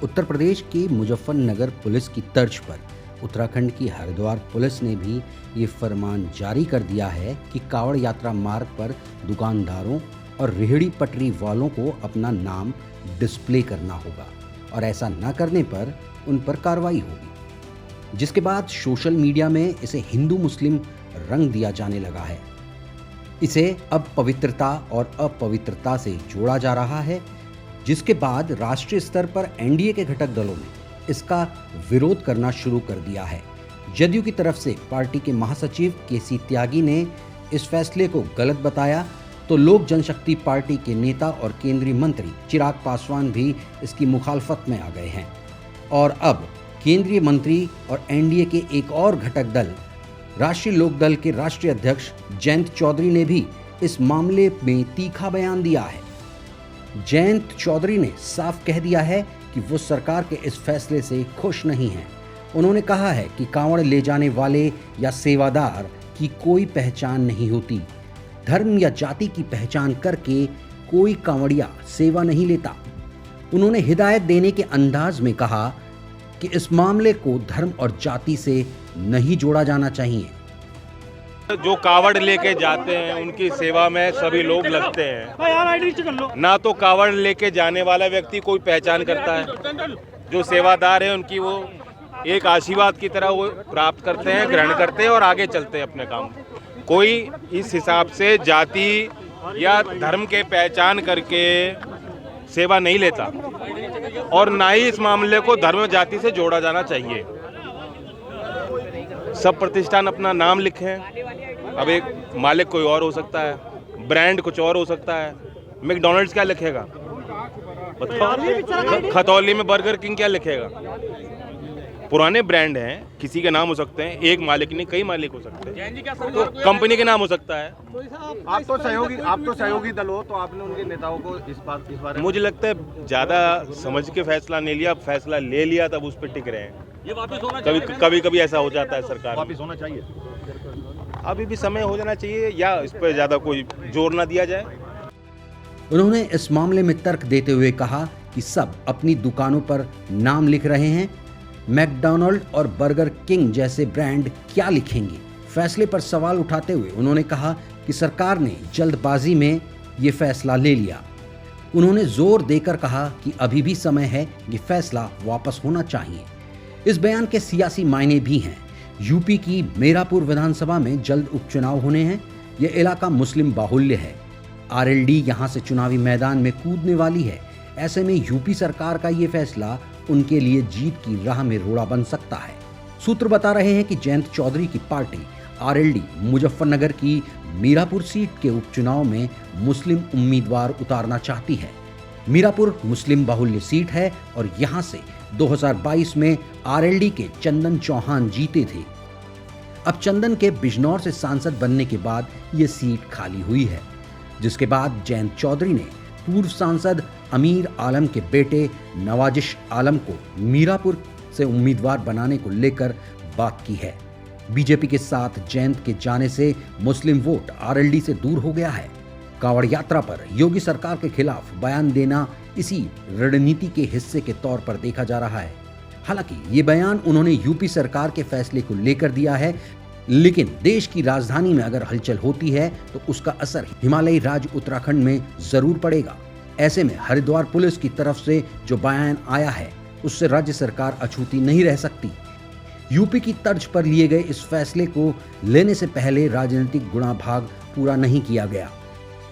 उत्तर प्रदेश के मुजफ्फरनगर पुलिस की तर्ज पर उत्तराखंड की हरिद्वार पुलिस ने भी ये फरमान जारी कर दिया है कि कांवड़ यात्रा मार्ग पर दुकानदारों और रेहड़ी पटरी वालों को अपना नाम डिस्प्ले करना होगा और ऐसा न करने पर उन पर कार्रवाई होगी, जिसके बाद सोशल मीडिया में इसे हिंदू मुस्लिम रंग दिया जाने लगा है। इसे अब पवित्रता और अपवित्रता से जोड़ा जा रहा है, जिसके बाद राष्ट्रीय स्तर पर एनडीए के घटक दलों ने इसका विरोध करना शुरू कर दिया है। जदयू की तरफ से पार्टी के महासचिव केसी त्यागी ने इस फैसले को गलत बताया, तो लोक जनशक्ति पार्टी के नेता और केंद्रीय मंत्री चिराग पासवान भी इसकी मुखालफत में आ गए हैं और अब केंद्रीय मंत्री और एनडीए के एक और घटक दल राष्ट्रीय लोक दल के राष्ट्रीय अध्यक्ष जयंत चौधरी ने भी इस मामले में तीखा बयान दिया है। जयंत चौधरी ने साफ कह दिया है कि वो सरकार के इस फैसले से खुश नहीं हैं। उन्होंने कहा है कि कांवड़ ले जाने वाले या सेवादार की कोई पहचान नहीं होती। धर्म या जाति की पहचान करके कोई कांवड़िया सेवा नहीं लेता। उन्होंने हिदायत देने के अंदाज में कहा कि इस मामले को धर्म और जाति से नहीं जोड़ा जाना चाहिए। जो कावड़ लेके जाते हैं उनकी सेवा में सभी लोग लगते हैं। ना तो कावड़ लेके जाने वाला व्यक्ति कोई पहचान करता है, जो सेवादार है उनकी वो एक आशीर्वाद की तरह वो प्राप्त करते हैं, ग्रहण करते हैं और आगे चलते हैं अपने काम। कोई इस हिसाब से जाति या धर्म के पहचान करके सेवा नहीं लेता और ना ही इस मामले को धर्म जाति से जोड़ा जाना चाहिए। सब प्रतिष्ठान अपना नाम लिखें। अब एक मालिक कोई और हो सकता है, ब्रांड कुछ और हो सकता है। मैकडॉनल्ड्स क्या लिखेगा, खतौली में बर्गर किंग क्या लिखेगा। पुराने ब्रांड हैं, किसी के नाम हो सकते हैं, एक मालिक नहीं कई मालिक हो सकते हैं, तो कंपनी के नाम हो सकता है। आप तो सहयोगी दल हो, तो आपने उनके नेताओं को इस बारे में मुझे लगता है ज्यादा समझ के फैसला नहीं लिया, फैसला ले लिया तब उस पर टिक रहे हैं। ये वापस होना चाहिए। कभी ऐसा हो जाता है, सरकार वापस होना चाहिए। अभी भी समय हो जाना चाहिए या इस पर ज्यादा कोई जोर ना दिया जाए। उन्होंने इस मामले में तर्क देते हुए कहा कि सब अपनी दुकानों पर नाम लिख रहे हैं, मैकडॉनल्ड और बर्गर किंग जैसे ब्रांड क्या लिखेंगे। फैसले पर सवाल उठाते हुए उन्होंने कहा कि सरकार ने जल्दबाजी में ये फैसला ले लिया। उन्होंने जोर देकर कहा कि अभी भी समय है कि फैसला वापस होना चाहिए। इस बयान के सियासी मायने भी हैं। यूपी की मीरापुर विधानसभा में जल्द उपचुनाव होने हैं। यह इलाका मुस्लिम बाहुल्य है। आरएलडी यहां से चुनावी मैदान में कूदने वाली है। ऐसे में यूपी सरकार का ये फैसला उनके लिए जीत की राह में रोड़ा बन सकता है। सूत्र बता रहे हैं कि जयंत चौधरी की पार्टी आरएलडी मुजफ्फरनगर की मीरापुर सीट के उपचुनाव में मुस्लिम उम्मीदवार उतारना चाहती है। मीरापुर मुस्लिम बाहुल्य सीट है और यहां से 2022 में आरएलडी के चंदन चौहान जीते थे। अब चंदन के बिजनौर से सांसद बनने के बाद ये सीट खाली हुई है, जिसके बाद जयंत चौधरी ने पूर्व सांसद अमीर आलम के बेटे नवाजिश आलम को मीरापुर से उम्मीदवार बनाने को लेकर बात की है। बीजेपी के साथ जयंत के जाने से मुस्लिम वोट आरएलडी से दूर हो गया है। कांवड़ यात्रा पर योगी सरकार के खिलाफ बयान देना इसी रणनीति के हिस्से के तौर पर देखा जा रहा है। हालांकि ये बयान उन्होंने यूपी सरकार के फैसले को लेकर दिया है, लेकिन देश की राजधानी में अगर हलचल होती है तो उसका असर हिमालयी राज्य उत्तराखंड में जरूर पड़ेगा। ऐसे में हरिद्वार पुलिस की तरफ से जो बयान आया है उससे राज्य सरकार अछूती नहीं रह सकती। यूपी की तर्ज पर लिए गए इस फैसले को लेने से पहले राजनीतिक गुणाभाग पूरा नहीं किया गया।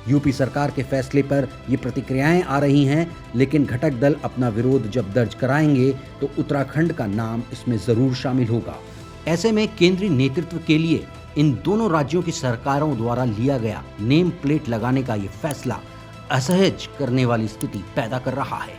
यूपी सरकार के फैसले पर ये प्रतिक्रियाएं आ रही हैं, लेकिन घटक दल अपना विरोध जब दर्ज कराएंगे तो उत्तराखंड का नाम इसमें जरूर शामिल होगा। ऐसे में केंद्रीय नेतृत्व के लिए इन दोनों राज्यों की सरकारों द्वारा लिया गया नेम प्लेट लगाने का ये फैसला असहज करने वाली स्थिति पैदा कर रहा है।